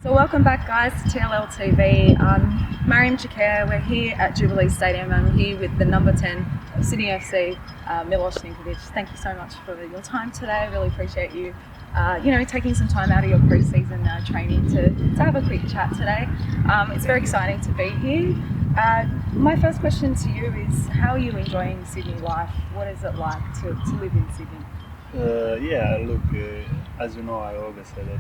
So welcome back, guys, to TLL TV. Mariame Choucair. We're here at Jubilee Stadium. I'm here with the number 10 of Sydney FC, Milos Ninkovic. Thank you so much for your time today. I really appreciate you, taking some time out of your pre-season training to have a quick chat today. It's very exciting to be here. My first question to you is, how are you enjoying Sydney life? What is it like to live in Sydney? As you know, I always say that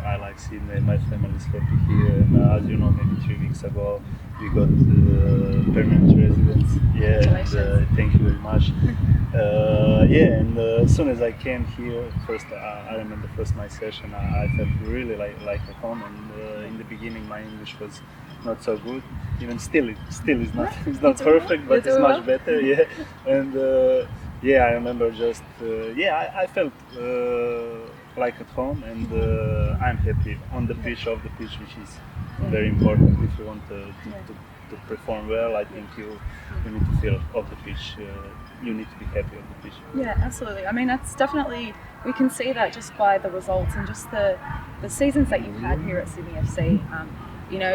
I like Sydney. My family is happy here, and as you know, maybe 3 weeks ago we got permanent residence. Thank you very much. As soon as I came here, I remember my session. I felt really like at home, and in the beginning my English was not so good. Even still, it's not perfect, but it's much better. I remember I felt like at home, and I'm happy on the pitch, which is very important. If you want to perform well, I think you need to feel off the pitch. You need to be happy on the pitch. Yeah, absolutely. I mean, that's definitely, we can see that just by the results and just the seasons that you've had here at Sydney FC.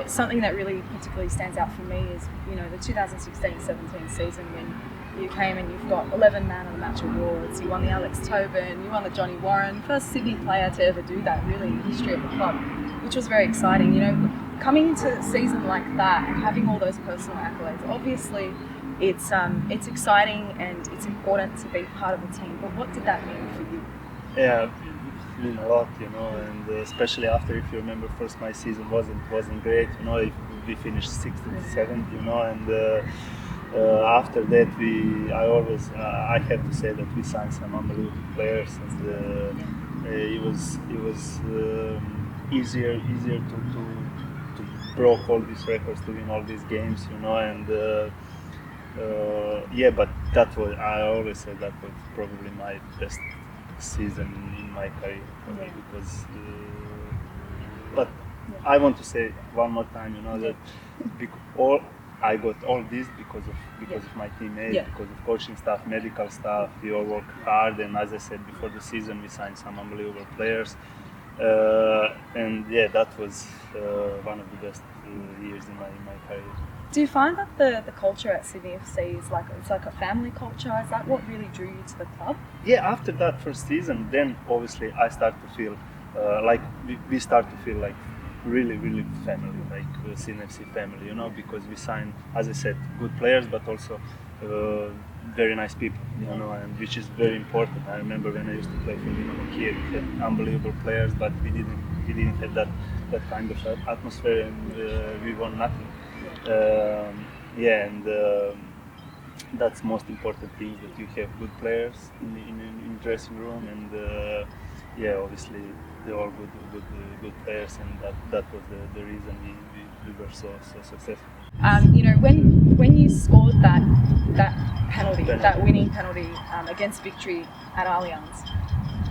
Something that really particularly stands out for me is, the 2016-17 season when you came and you've got 11 Man of the Match awards. You won the Alex Tobin, you won the Johnny Warren, first Sydney player to ever do that, really, in the history of the club, which was very exciting. Coming into a season like that and having all those personal accolades, obviously it's exciting and it's important to be part of the team. But what did that mean for you? Yeah, it meant a lot, and especially after, if you remember, my season wasn't great. If we finished 6th and 7th, and. After that, I have to say that we signed some unbelievable players, and it was easier to break all these records, to win all these games, But that was, I always say, that was probably my best season in my career for me, because. But I want to say one more time, that I got all this because of my teammates, because of coaching staff, medical staff. We all work hard, and as I said, before the season we signed some unbelievable players, that was one of the best years in my career. Do you find that the culture at Sydney FC is like a family culture? Is that what really drew you to the club? Yeah, after that first season, then obviously I start to feel we start to feel like really family, like Sydney FC family, because we signed, as I said, good players, but also very nice people, and which is very important. I remember when I used to play for Hyundai, we had unbelievable players, but we didn't have that kind of atmosphere, and we won nothing. That's most important thing, that you have good players in dressing room, and obviously they're all good players, and that was the reason we were so successful. When you scored that penalty, that winning penalty against Victory at Allianz,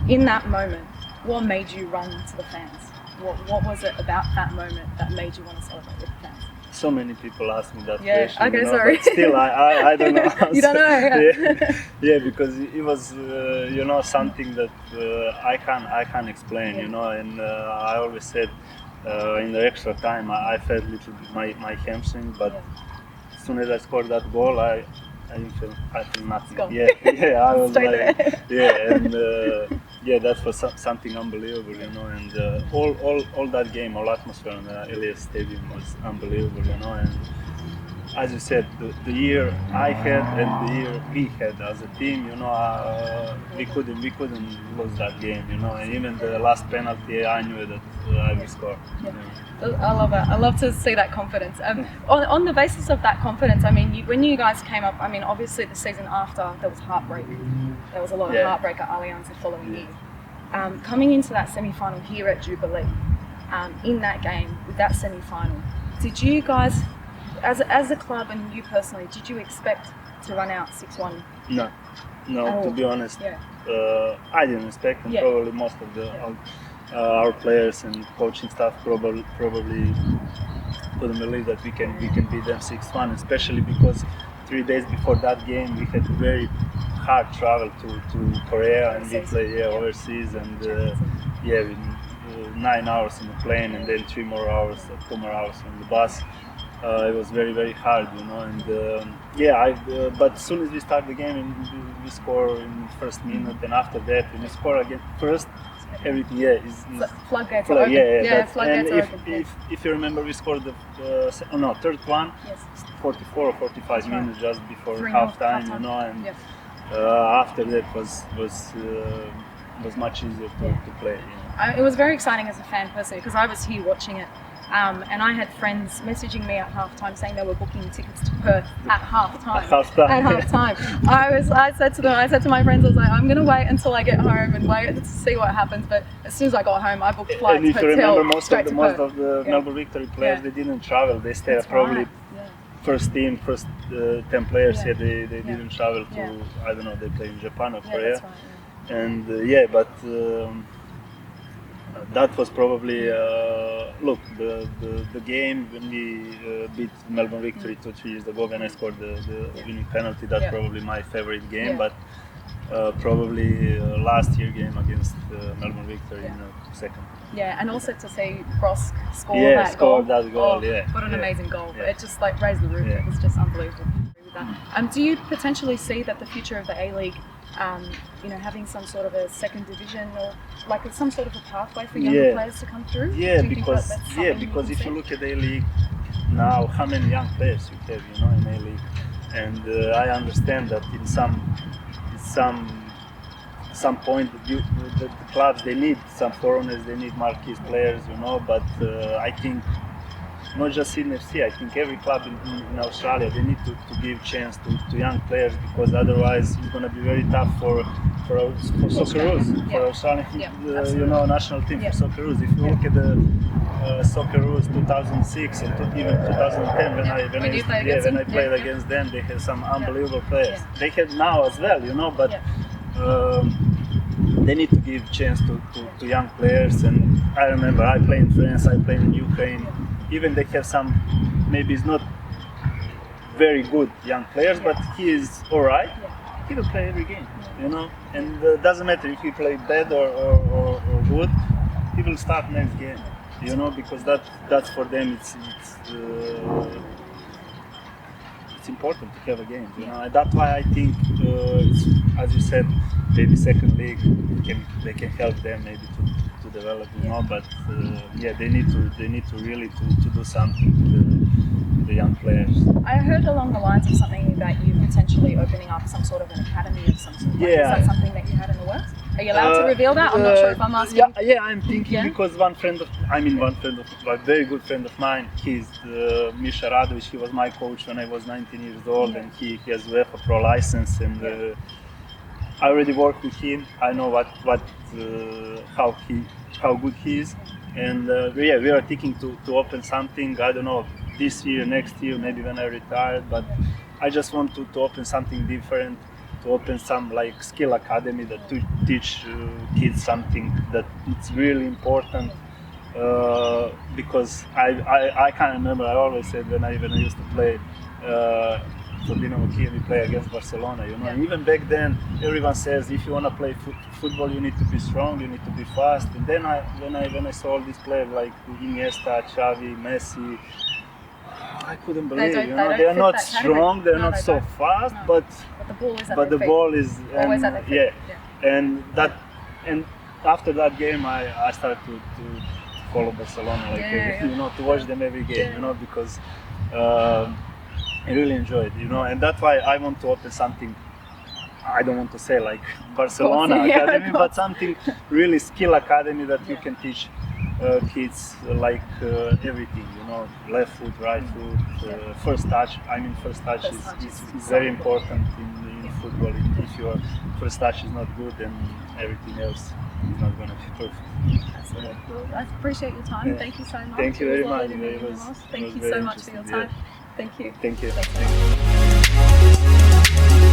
in that moment, what made you run to the fans? What was it about that moment that made you want to celebrate with the fans? So many people ask me that question. Okay, sorry. But still, I don't know. You don't know? Because it was something that I can't explain. And I always said in the extra time I felt a little bit my hamstring, but as soon as I scored that goal, I feel nothing. I was that was something unbelievable, and all that game, all atmosphere in the Elias Stadium was unbelievable, and as you said, the year I had and the year we had as a team, we couldn't lose that game, and even the last penalty, I knew that I would score. I love it. I love to see that confidence. On the basis of that confidence, when you guys came up, obviously the season after, there was heartbreak. There was a lot of heartbreak at Allianz the following year. Coming into that semi-final here at Jubilee, in that game, with that semi-final, did you guys, as a club and you personally, did you expect to run out 6-1? No, to be honest, I didn't expect, and probably most of our players and coaching staff probably couldn't believe that we can beat them 6-1, especially because 3 days before that game we had very hard travel to Korea, and we play overseas, and 9 hours in the plane and then 2 more hours on the bus. It was very, very hard, you know. And but as soon as we start the game, and we score in the first minute, and after that, when we score again first, everything is floodgates are open. Floodgates are open. If you remember, we scored the third one, 44 or 45 minutes just before halftime, you know, and after that was much easier to play. You know. It was very exciting as a fan personally because I was here watching it. And I had friends messaging me at halftime saying they were booking tickets to Perth at halftime. I said to my friends, I was like, I'm going to wait until I get home and wait to see what happens. But as soon as I got home, I booked flights, and if you remember, most of the yeah. Melbourne Victory players, they didn't travel. They stayed. That's probably first 10 players. They didn't travel to I don't know. They play in Japan or Korea. That's right, and but. That was probably the game when we beat Melbourne Victory 2-3 years ago when I scored the winning penalty. That's probably my favorite game, but probably last year game against Melbourne Victory in the second. Yeah, and also to see Brosk score that goal. What an amazing goal! It just raised the roof. It was just unbelievable. Do you potentially see that the future of the A-League, having some sort of a second division or some sort of a pathway for younger players to come through? Because if you look at A-League now, how many young players you have, in A-League, and I understand that in some point the clubs, they need some foreigners, they need marquee players, but I think not just Sydney FC, I think every club in Australia, they need to give chance to young players, because otherwise it's going to be very tough for Socceroos, for Australian national team, for Socceroos. If you look at the Socceroos 2006 and even 2010 when I played against them, they had some unbelievable players. They have now as well, but they need to give chance to young players. And I remember I played in France, I played in Ukraine. Even they have some, maybe it's not very good young players, but he is alright. He will play every game, and doesn't matter if he plays bad or good, he will start next game, because that's for them. It's important to have a game, and that's why I think, as you said, maybe second league they can help them maybe to develop, but they need to really to do something to the young players. I heard along the lines of something that you potentially opening up some sort of an academy of some sort. Is that something that you had in the works? Are you allowed to reveal that? I'm not sure if I'm asking. I'm thinking because one friend of a very good friend of mine, he's Misha Radovic. He was my coach when I was 19 years old, and he has UEFA Pro license, and I already worked with him. I know how good he is, and we are thinking to open something. I don't know, this year, next year, maybe when I retire. But I just want to open something different. To open some skill academy that to teach kids something that it's really important, because I can't remember. I always said when I used to play for Dinamo Kiev, we play against Barcelona. And even back then, everyone says if you want to play football, you need to be strong, you need to be fast. And then when I saw all these players like Iniesta, Xavi, Messi, I couldn't believe it. They are not strong, they're not so fast, but the ball is always at their feet. And after that game, I started to follow Barcelona, to watch them every game, because I really enjoyed, and that's why I want to open something. I don't want to say like Barcelona Academy, but something really skill academy that you can teach kids everything, left foot, right foot, first touch. First touch is very important in football. If your first touch is not good, then everything else is not going to be perfect. Absolutely. Well, I appreciate your time. Thank you so much. Thank you very much. Thank you so much for your time. Thank you. Thank you. Thanks.